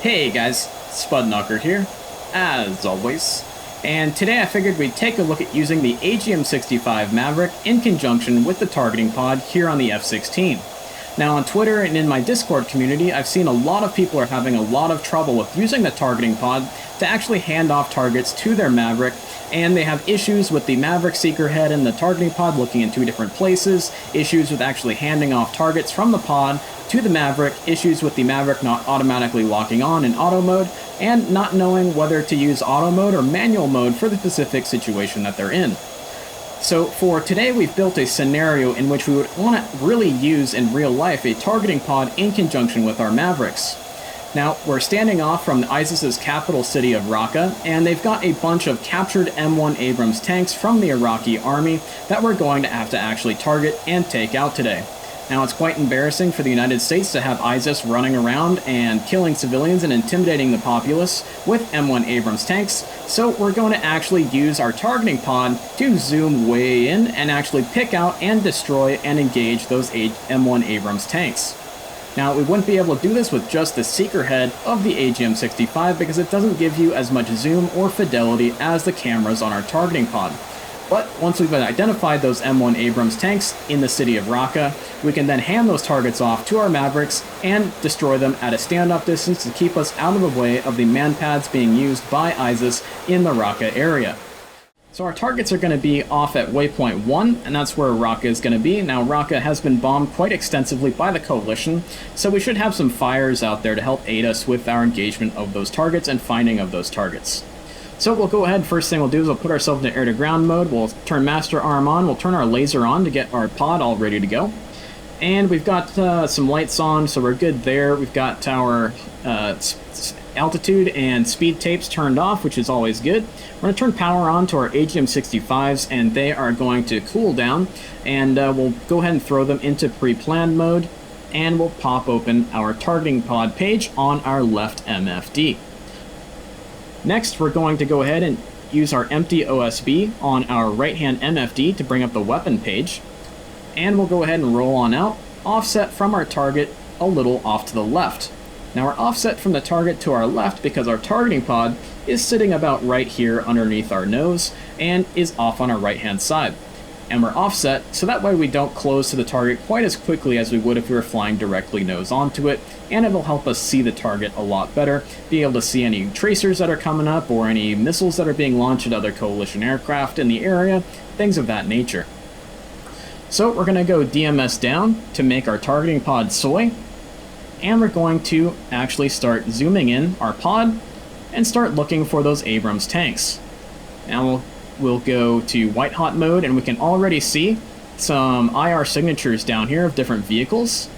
Hey guys, Spudknocker here, as always, and today I figured we'd take a look at using the AGM-65 Maverick in conjunction with the targeting pod here on the F-16. Now on Twitter and in my Discord community, I've seen a lot of people are having a lot of trouble with using the targeting pod to actually hand off targets to their Maverick, and they have issues with the Maverick seeker head and the targeting pod looking in two different places, issues with actually handing off targets from the pod to the Maverick, issues with the Maverick not automatically locking on in auto mode, and not knowing whether to use auto mode or manual mode for the specific situation that they're in. So for today, we've built a scenario in which we would want to really use in real life a targeting pod in conjunction with our Mavericks. Now, we're standing off from ISIS's capital city of Raqqa, and they've got a bunch of captured M1 Abrams tanks from the Iraqi army that we're going to have to actually target and take out today. Now, it's quite embarrassing for the United States to have ISIS running around and killing civilians and intimidating the populace with M1 Abrams tanks, so we're going to actually use our targeting pod to zoom way in and actually pick out and destroy and engage those M1 Abrams tanks. Now, we wouldn't be able to do this with just the seeker head of the AGM-65 because it doesn't give you as much zoom or fidelity as the cameras on our targeting pod. But once we've identified those M1 Abrams tanks in the city of Raqqa, we can then hand those targets off to our Mavericks and destroy them at a standoff distance to keep us out of the way of the manpads being used by ISIS in the Raqqa area. So our targets are going to be off at waypoint 1, and that's where Raqqa is going to be. Now, Raqqa has been bombed quite extensively by the coalition, so we should have some fires out there to help aid us with our engagement of those targets and finding of those targets. So we'll go ahead, first thing we'll do is we'll put ourselves into air-to-ground mode, we'll turn master arm on, we'll turn our laser on to get our pod all ready to go. And we've got some lights on, so we're good there. We've got our altitude and speed tapes turned off, which is always good. We're going to turn power on to our AGM-65s, and they are going to cool down, and we'll go ahead and throw them into pre-planned mode, and we'll pop open our targeting pod page on our left MFD. Next, we're going to go ahead and use our empty OSB on our right-hand MFD to bring up the weapon page, and we'll go ahead and roll on out, offset from our target a little off to the left. Now we're offset from the target to our left because our targeting pod is sitting about right here underneath our nose and is off on our right-hand side. And we're offset so that way we don't close to the target quite as quickly as we would if we were flying directly nose onto it, and it'll help us see the target a lot better, be able to see any tracers that are coming up or any missiles that are being launched at other coalition aircraft in the area, things of that nature. So we're going to go DMS down to make our targeting pod soy, and we're going to actually start zooming in our pod and start looking for those Abrams tanks. Now we'll go to white hot mode, and we can already see some IR signatures down here of different vehicles.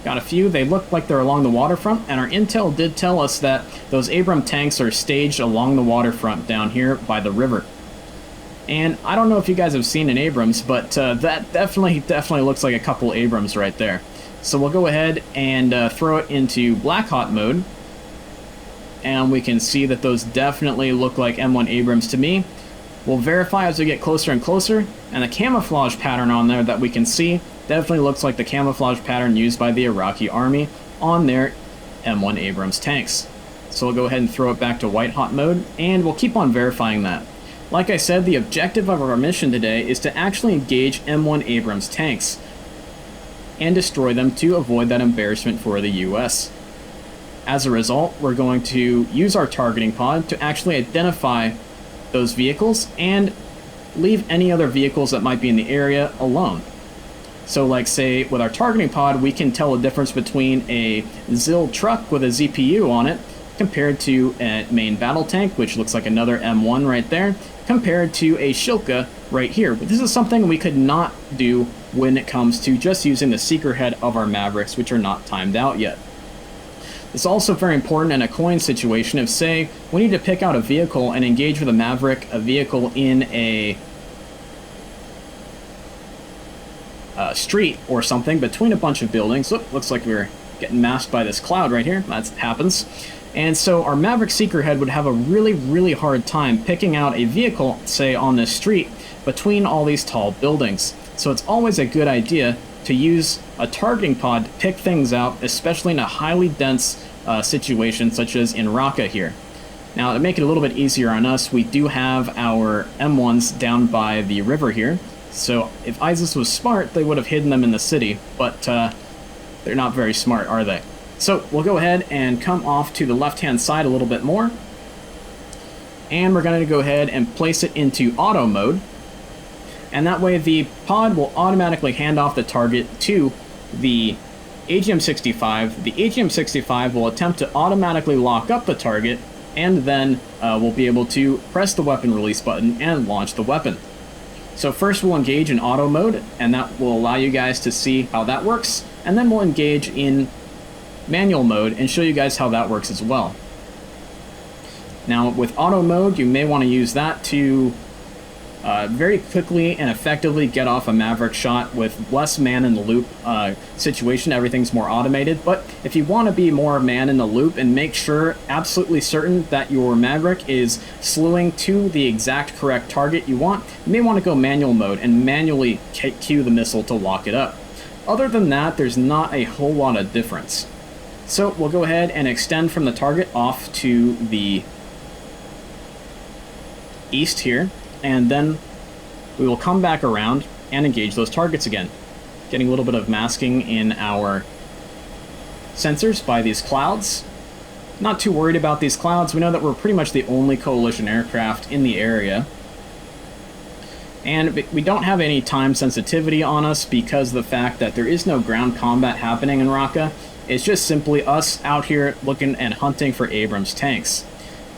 Got a few. They look like they're along the waterfront, and our intel did tell us that those Abrams tanks are staged along the waterfront down here by the river. And I don't know if you guys have seen an Abrams, but that definitely looks like a couple Abrams right there. So we'll go ahead and throw it into black hot mode, and we can see that those definitely look like M1 Abrams to me. We'll verify as we get closer and closer, and the camouflage pattern on there that we can see definitely looks like the camouflage pattern used by the Iraqi army on their M1 Abrams tanks. So we'll go ahead and throw it back to white hot mode, and we'll keep on verifying that. Like I said, the objective of our mission today is to actually engage M1 Abrams tanks and destroy them to avoid that embarrassment for the US. As a result, we're going to use our targeting pod to actually identify those vehicles and leave any other vehicles that might be in the area alone. So like say with our targeting pod, we can tell the difference between a ZIL truck with a ZPU on it compared to a main battle tank, which looks like another M1 right there, compared to a Shilka right here. But this is something we could not do when it comes to just using the seeker head of our Mavericks, which are not timed out yet. It's also very important in a coin situation if, say, we need to pick out a vehicle and engage with a Maverick, a vehicle in a street or something between a bunch of buildings. Oop, looks like we're getting masked by this cloud right here. That happens. And so our Maverick seeker head would have a really hard time picking out a vehicle, say, on this street between all these tall buildings. So it's always a good idea to use a targeting pod to pick things out, especially in a highly dense situation such as in Raqqa here. Now, to make it a little bit easier on us, we do have our M1s down by the river here. So if ISIS was smart, they would have hidden them in the city, but they're not very smart, are they? So we'll go ahead and come off to the left-hand side a little bit more. And we're going to go ahead and place it into auto mode. And that way the pod will automatically hand off the target to the AGM-65. The AGM-65 will attempt to automatically lock up the target, and then we'll be able to press the weapon release button and launch the weapon. So first we'll engage in auto mode, and that will allow you guys to see how that works, and then we'll engage in manual mode and show you guys how that works as well. Now with auto mode, you may want to use that to very quickly and effectively get off a Maverick shot with less man-in-the-loop situation. Everything's more automated, but if you want to be more man-in-the-loop and make sure, absolutely certain, that your Maverick is slewing to the exact correct target you want, you may want to go manual mode and manually cue the missile to lock it up. Other than that, there's not a whole lot of difference. So we'll go ahead and extend from the target off to the east here, and then we will come back around and engage those targets again. Getting a little bit of masking in our sensors by these clouds. Not too worried about these clouds. We know that we're pretty much the only coalition aircraft in the area. And we don't have any time sensitivity on us because of the fact that there is no ground combat happening in Raqqa. It's just simply us out here looking and hunting for Abrams tanks.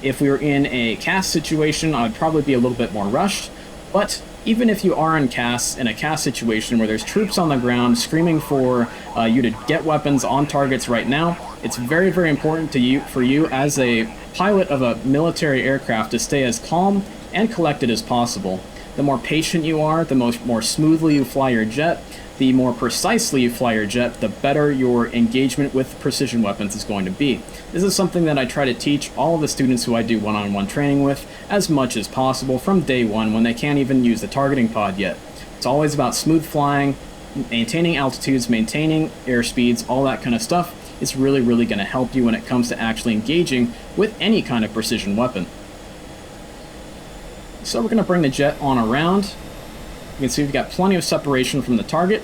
If we were in a CAS situation, I would probably be a little bit more rushed, but even if you are in a CAS situation where there's troops on the ground screaming for you to get weapons on targets right now, it's very, very important for you as a pilot of a military aircraft to stay as calm and collected as possible. The more patient you are, the more smoothly you fly your jet, the more precisely you fly your jet, the better your engagement with precision weapons is going to be. This is something that I try to teach all of the students who I do one-on-one training with as much as possible from day one when they can't even use the targeting pod yet. It's always about smooth flying, maintaining altitudes, maintaining airspeeds, all that kind of stuff. It's really, really going to help you when it comes to actually engaging with any kind of precision weapon. So we're going to bring the jet on around. You can see we've got plenty of separation from the target.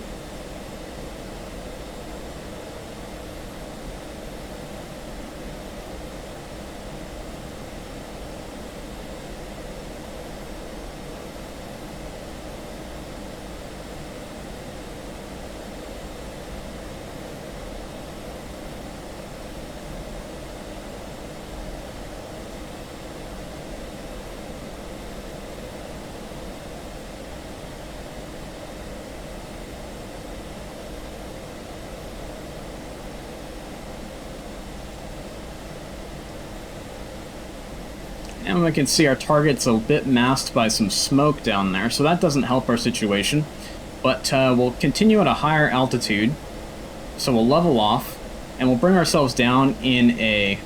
And we can see our target's a bit masked by some smoke down there, so that doesn't help our situation. But we'll continue at a higher altitude, so we'll level off, and we'll bring ourselves down in a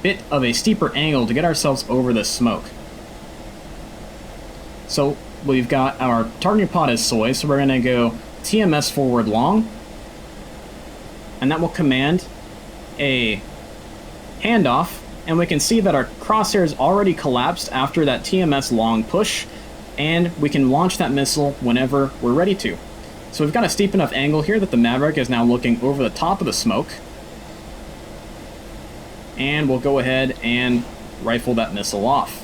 bit of a steeper angle to get ourselves over the smoke. So we've got our targeting pod is soy, so we're going to go TMS forward long, and that will command a handoff. And we can see that our crosshairs already collapsed after that TMS long push, and we can launch that missile whenever we're ready to. So we've got a steep enough angle here that the Maverick is now looking over the top of the smoke. And we'll go ahead and rifle that missile off.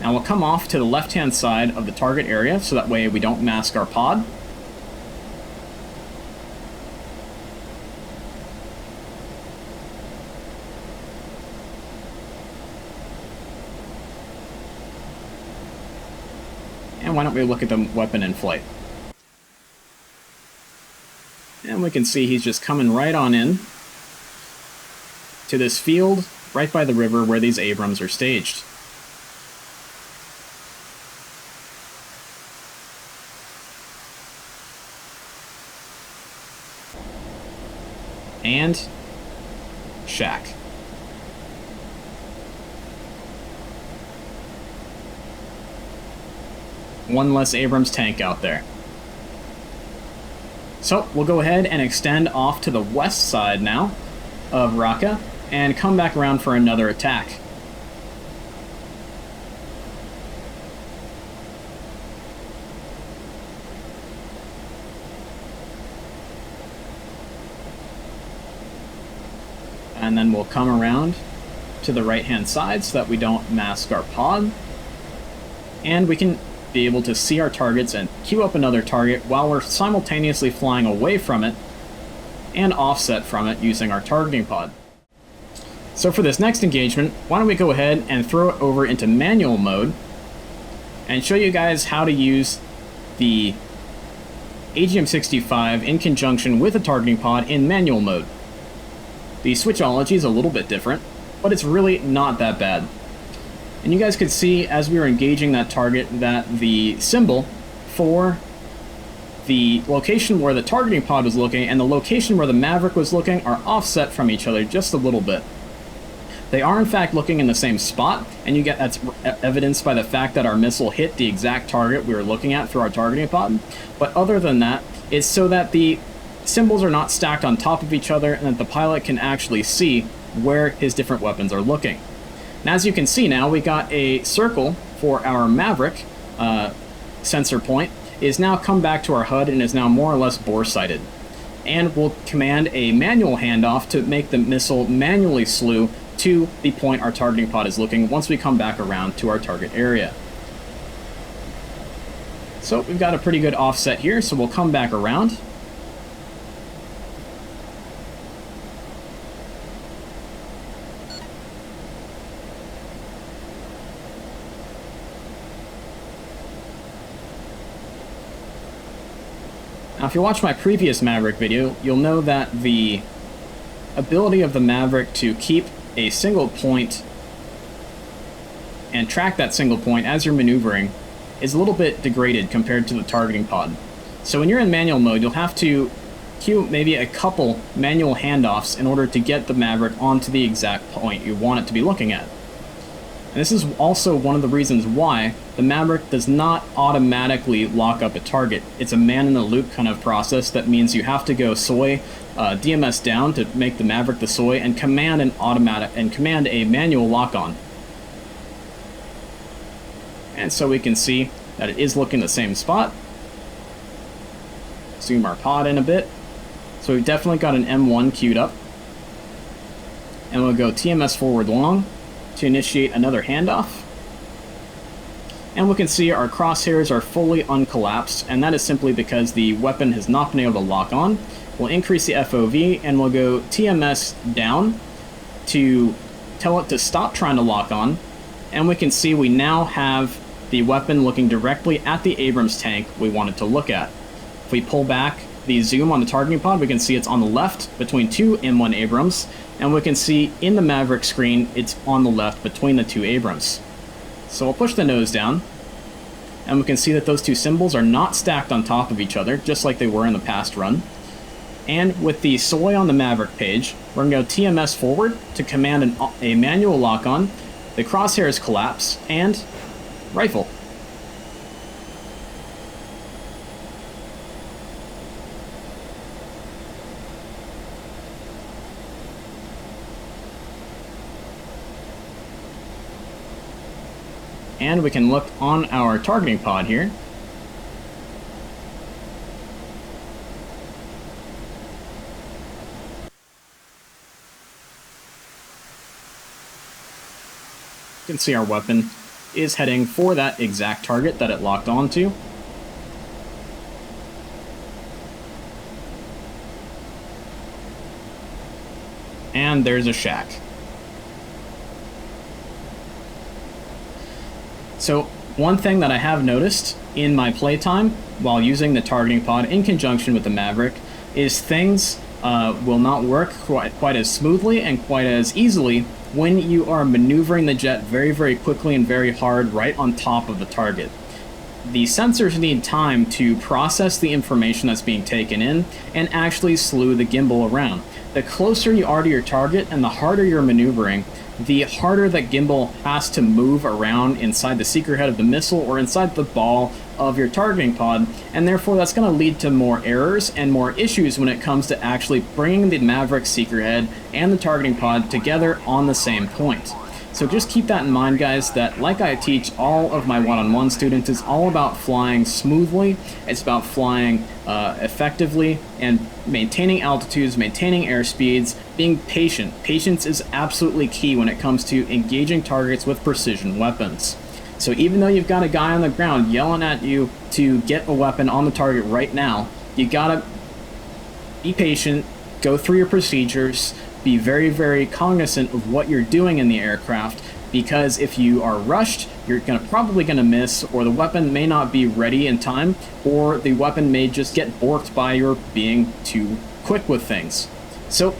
Now we'll come off to the left-hand side of the target area, so that way we don't mask our pod. And why don't we look at the weapon in flight? And we can see he's just coming right on in to this field right by the river where these Abrams are staged. And shack. One less Abrams tank out there. So we'll go ahead and extend off to the west side now of Raqqa and come back around for another attack. And then we'll come around to the right hand side so that we don't mask our pod. And we can be able to see our targets and queue up another target while we're simultaneously flying away from it and offset from it using our targeting pod. So for this next engagement, why don't we go ahead and throw it over into manual mode and show you guys how to use the AGM-65 in conjunction with a targeting pod in manual mode. The switchology is a little bit different, but it's really not that bad. And you guys could see as we were engaging that target that the symbol for the location where the targeting pod was looking and the location where the Maverick was looking are offset from each other just a little bit. They are in fact looking in the same spot, and you get that's evidenced by the fact that our missile hit the exact target we were looking at through our targeting pod. But other than that, it's so that the symbols are not stacked on top of each other and that the pilot can actually see where his different weapons are looking. And as you can see now, we got a circle for our Maverick sensor point is now come back to our HUD and is now more or less bore-sighted. And we'll command a manual handoff to make the missile manually slew to the point our targeting pod is looking once we come back around to our target area. So we've got a pretty good offset here, so we'll come back around. Now, if you watch my previous Maverick video, you'll know that the ability of the Maverick to keep a single point and track that single point as you're maneuvering is a little bit degraded compared to the targeting pod. So when you're in manual mode, you'll have to queue maybe a couple manual handoffs in order to get the Maverick onto the exact point you want it to be looking at. And this is also one of the reasons why the Maverick does not automatically lock up a target. It's a man-in-the-loop kind of process that means you have to go soy DMS down to make the Maverick the soy and command a manual lock-on. And so we can see that it is looking the same spot. Zoom our pod in a bit. So we've definitely got an M1 queued up. And we'll go TMS forward long to initiate another handoff. And we can see our crosshairs are fully uncollapsed, and that is simply because the weapon has not been able to lock on. We'll increase the FOV and we'll go TMS down to tell it to stop trying to lock on. And we can see we now have the weapon looking directly at the Abrams tank we wanted to look at. If we pull back the zoom on the targeting pod, we can see it's on the left between two M1 Abrams, and we can see in the Maverick screen it's on the left between the two Abrams. So we'll push the nose down, and we can see that those two symbols are not stacked on top of each other, just like they were in the past run. And with the soy on the Maverick page, we're going to go TMS forward to command a manual lock-on, the crosshairs collapse, and rifle. And we can look on our targeting pod here. You can see our weapon is heading for that exact target that it locked onto. And there's a shack. So one thing that I have noticed in my playtime while using the targeting pod in conjunction with the Maverick is things will not work quite as smoothly and quite as easily when you are maneuvering the jet very, very quickly and very hard right on top of the target. The sensors need time to process the information that's being taken in and actually slew the gimbal around. The closer you are to your target and the harder you're maneuvering, the harder that gimbal has to move around inside the seeker head of the missile or inside the ball of your targeting pod, and therefore that's going to lead to more errors and more issues when it comes to actually bringing the Maverick seeker head and the targeting pod together on the same point. So just keep that in mind, guys, that like I teach all of my one-on-one students, it's all about flying smoothly, it's about flying effectively and maintaining altitudes, maintaining airspeeds, being patient. Patience is absolutely key when it comes to engaging targets with precision weapons. So even though you've got a guy on the ground yelling at you to get a weapon on the target right now, you gotta be patient, go through your procedures, be very, very cognizant of what you're doing in the aircraft, because if you are rushed, you're probably going to miss, or the weapon may not be ready in time, or the weapon may just get borked by your being too quick with things. So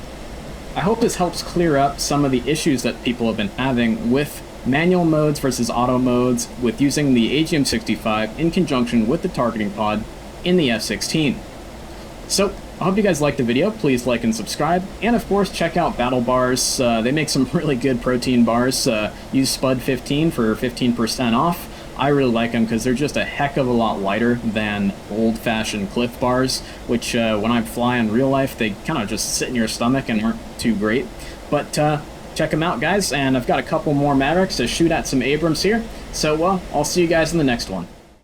I hope this helps clear up some of the issues that people have been having with manual modes versus auto modes with using the AGM-65 in conjunction with the targeting pod in the F-16. So I hope you guys liked the video. Please like and subscribe, and of course check out Battle Bars. They make some really good protein bars. Use SPUD15 for 15% off. I really like them because they're just a heck of a lot lighter than old-fashioned Cliff bars, which when I fly in real life, they kind of just sit in your stomach and aren't too great. But check them out, guys, and I've got a couple more Mavericks to shoot at some Abrams here. So I'll see you guys in the next one.